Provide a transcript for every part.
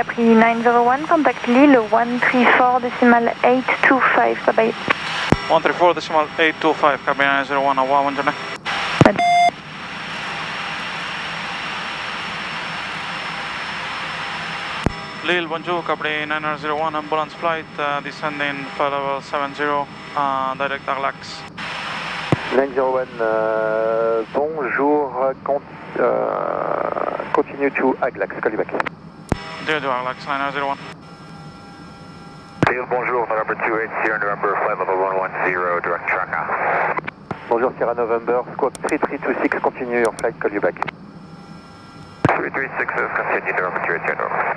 Capri 901, contact Lille 134.825, bye bye. 134.825, Capri 901, au revoir, bonne journée. Lille, bonjour, Capri 901, ambulance flight, descending flight level 70, direct Arlax. 901, bonjour, continue to Aglax, call you back. Dear to Arlax, 901. Lille, bonjour, November 28, Sierra November, flight level 110, direct Chaka. Bonjour, Sierra November, squawk 3326, continue your flight, call you back. 3326, continue November 28, Sierra November.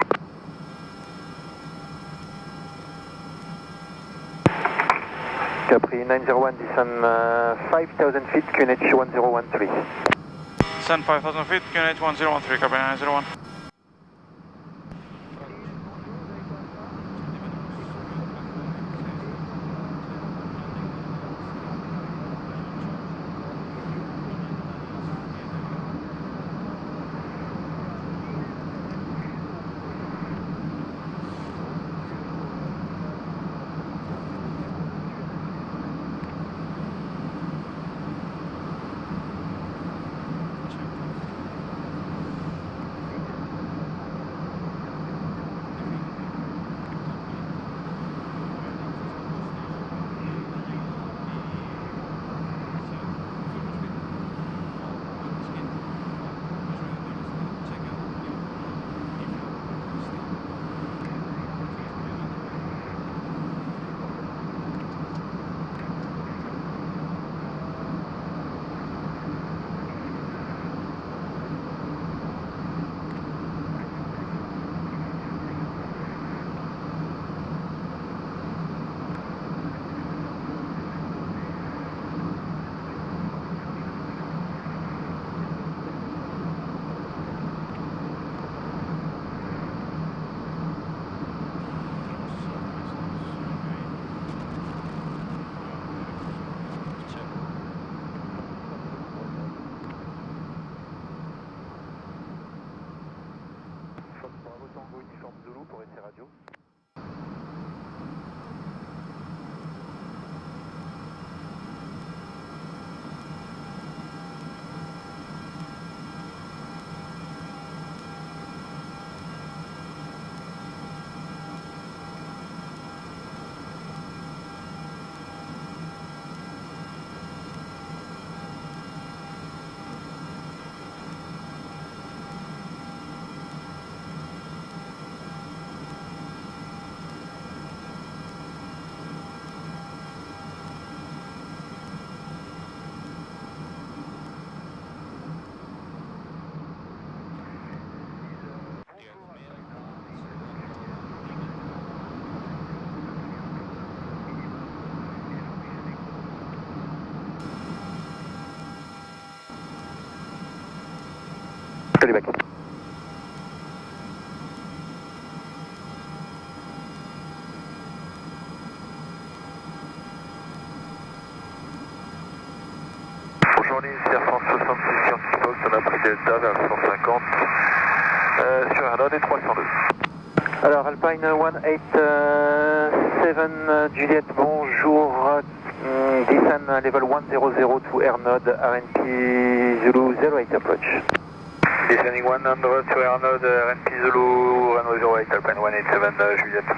Capri 901, descend 5,000 feet, QNH 1013. Descend 5,000 feet, QNH 1013, Capri 901. Call you back. Bonjour, Sierra France 66 scientifique post, on a pris Delta vers 150, sur Arnaud et 302. Alors, Alpine 187 Juliette, bonjour, descend level 100 to Airnode, RNP Zulu 08 approach. Descending 100 to Arnaud, RNP Zulu, runway 08, Alpine 187 Juliette.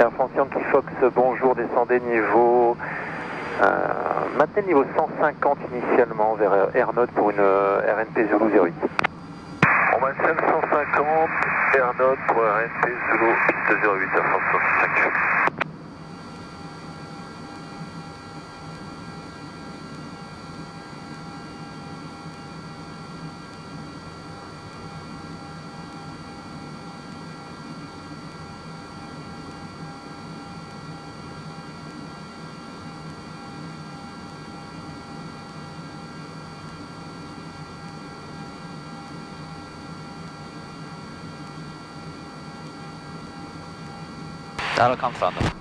Air France Yankee Fox, bonjour, descendez niveau... maintenez niveau 150 initialement vers Airnode pour une RNP Zulu 08. On maintient 150, Airnode pour RNP Zulu, piste 08 à France 65. That'll come from them.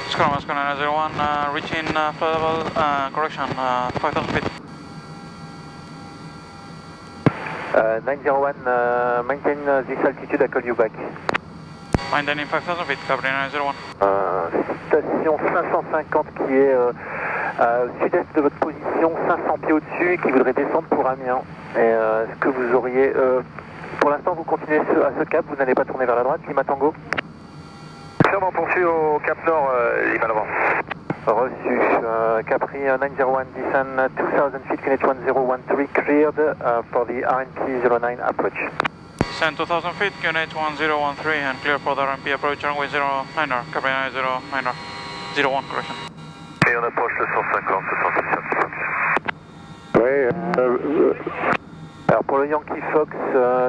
Scrum 901, reaching flight level, correction, 5,000 feet. 901, maintain this altitude, I call you back. Maintaining 5000 feet, Capri 901. Station 550 qui est au sud-est de votre position, 500 pieds au-dessus et qui voudrait descendre pour Amiens. Est-ce que vous auriez... pour l'instant, vous continuez à ce cap, vous n'allez pas tourner vers la droite, Lima Tango? Sûrement poursuit au cap nord, Lima Nova. Reçu. Capri 901, descend 2000 feet, QNH 1013, cleared for the RNP 09 approach. Descend 2000 feet, QNH 1013 and clear for the RMP approach runway 09er, Capri 909er, 01 correction. Et on approche le 150, 150. Oui. Alors pour le Yankee Fox,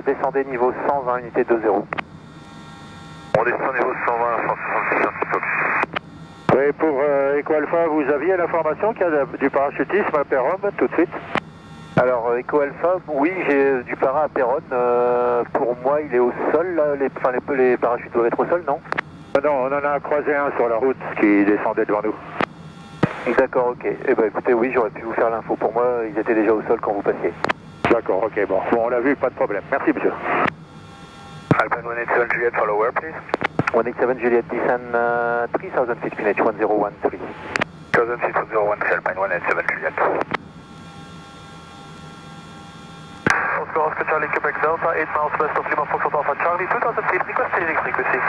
descendez niveau 120, unité 2-0. On descend niveau 120, 166 Yankee Fox. Oui, pour Echo Alpha, vous aviez l'information qu'il y a du parachutisme à Péronne tout de suite? Alors Echo Alpha, oui, j'ai du para à Péronne. Pour moi, il est au sol, là, les parachutes doivent être au sol, non? Non, on en a croisé un sur la route qui descendait devant nous. D'accord, ok. Eh ben écoutez, oui, j'aurais pu vous faire l'info. Pour moi, ils étaient déjà au sol quand vous passiez. D'accord, ok, bon, on l'a vu, pas de problème. Merci, monsieur. Alpine 187 Juliet, follow where, please? 187 Juliet, descend 3000 feet, QNH 1013. 1000 feet, 1013, Alpine 187 Juliet. Oscar Charlie, Quebec Delta, 8 miles west of Lima Foxtrot Alpha Charlie, 2000 feet, request changing frequency.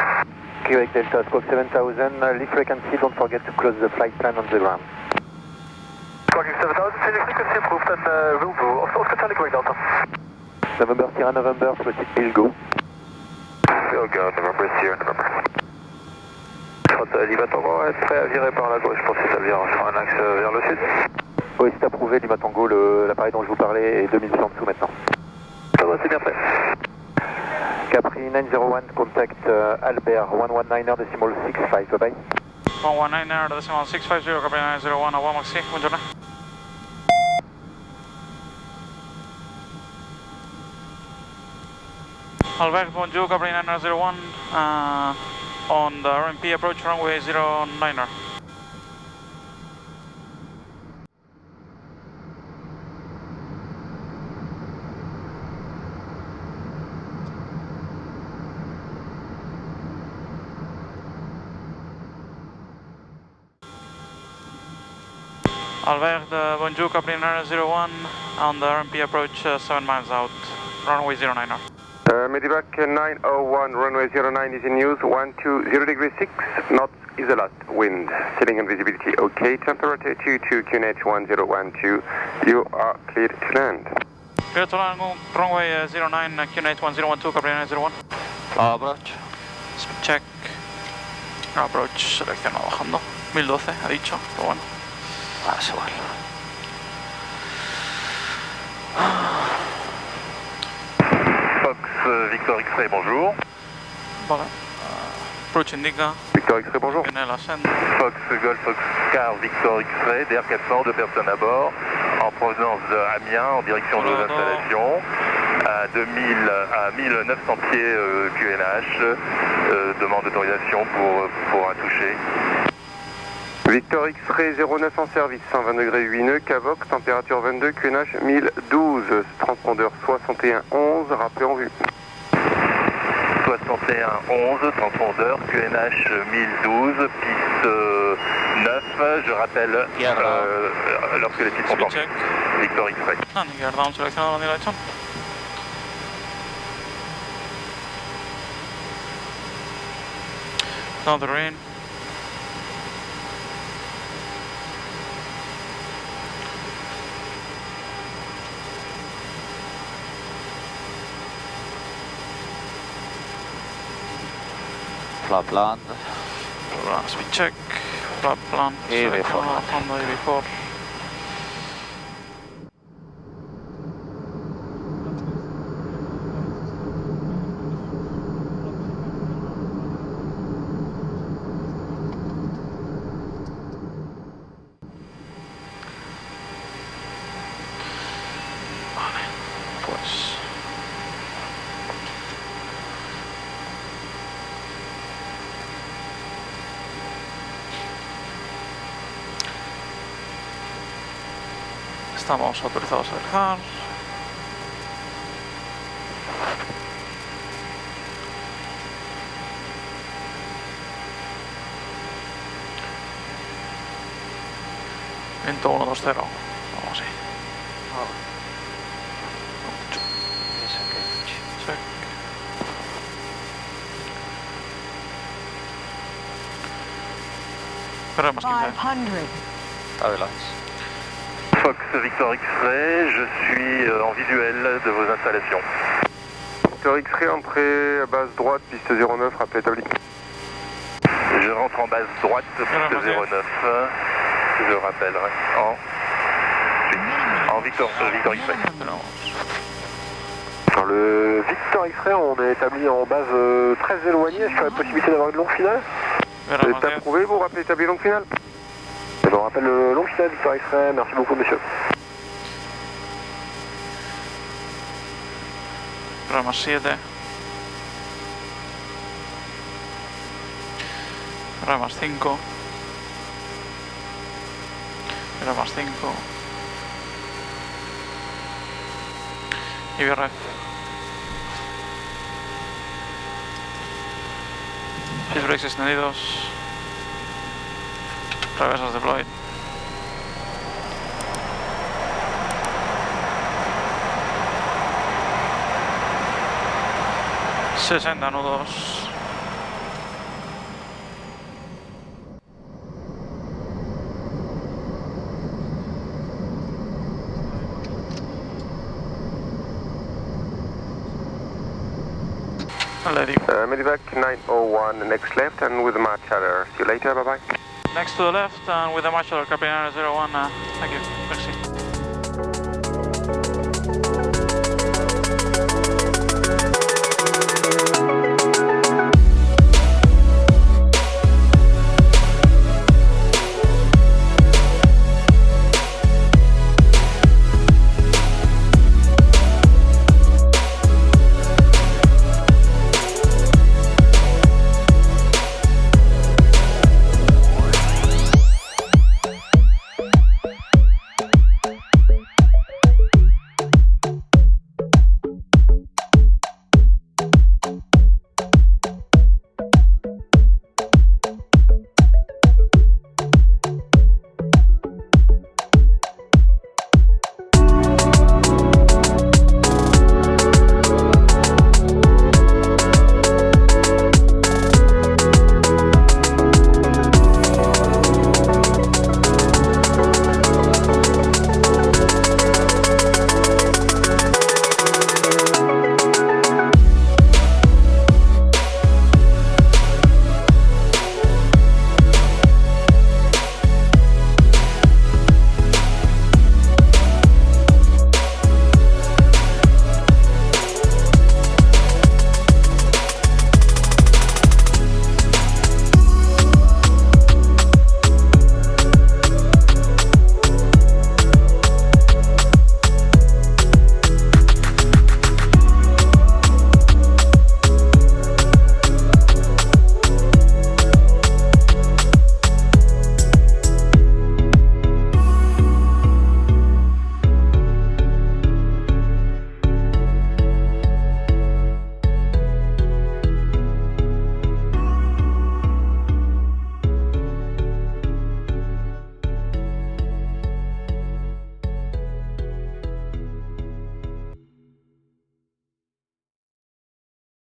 Quebec Delta, squawk 7000, leave frequency, don't forget to close the flight plan on the ground. Squawking 7000, changing frequency approved and will do. Oscar Charlie, Quebec Delta. November Sierra November, proceed, will go. Will go, November Sierra November. Lima Tango est prêt à virer par la gauche pour si ça vire sur un axe vers le sud. Oui, c'est approuvé, Lima Tango, l'appareil dont je vous parlais est 2000 pieds en dessous maintenant. Ça va, c'est bien fait. Capri 901, contact Albert 119er decimal 65, bye bye. 119er decimal 650, Capri 901, Awa Maxi, buongiorno. Albert, bonjour, Capri 901, on the RMP approach runway 09er. Albert, bonjour, Capri 901, on the RMP approach 7 miles out, runway 09er. Medevac 901, runway 09 is in use, 120 degrees 6 knots is the last wind. Sailing and visibility okay, temperature 22, QNH 1012, you are cleared to land. Clear to land, runway 09, QNH 1012, Capri 901. Approach. Speed check. Approach seleccionado, bajando. 1012, ha dicho, pero bueno. Es igual. Fox Victor X-Ray, bonjour. Vale. Approach indica. Victor X-Ray, bonjour. Tunnel ascend. Fox Golf Oscar Victor X-Ray, DR 400, 2 personnes à bord, en provenance de Amiens, en direction de nos installations, à 1900 pieds QNH, demande d'autorisation pour un toucher. Victor X-Ray 09 en service, 120 degrés 8 nœuds, Cavox, température 22, QNH 1012, transpondeur 6111, rappelé en vue. 6111, transpondeur, QNH 1012, piste 9, je rappelle, lorsque les pistes sont en Speed check. Victor X-Ray. Guardamos seleccionado la dirección. Down the rain. Flap land. Speed check. Flap plan. EV4. On the EV4. Vale, pues estamos autorizados a dejar. Viento 120, vamos así. Check. Pero más 15. 500. Adelante. Fox Victor X-Ray, je suis en visuel de vos installations. Victor X-Ray, entrée à base droite, piste 09, rappel établi. Je rentre en base droite, piste 09. Je rappellerai en Victor X-Ray. Alors le Victor X-Ray, on est établi en base très éloignée. Est-ce qu'il y a la possibilité d'avoir une longue finale? Vous êtes approuvé, vous rappelez établi longue finale? On rappelle le long finale Victor X-Ray, merci beaucoup monsieur. Programa 7. Programa 5. Programa 5. Y BRF. Fish brakes extendidos. Reversas deployed. ...60 nudos. Medevac 901, next left and with the March Adder. See you later, bye bye. Next to the left and with the Marshall, Captain 901, thank you.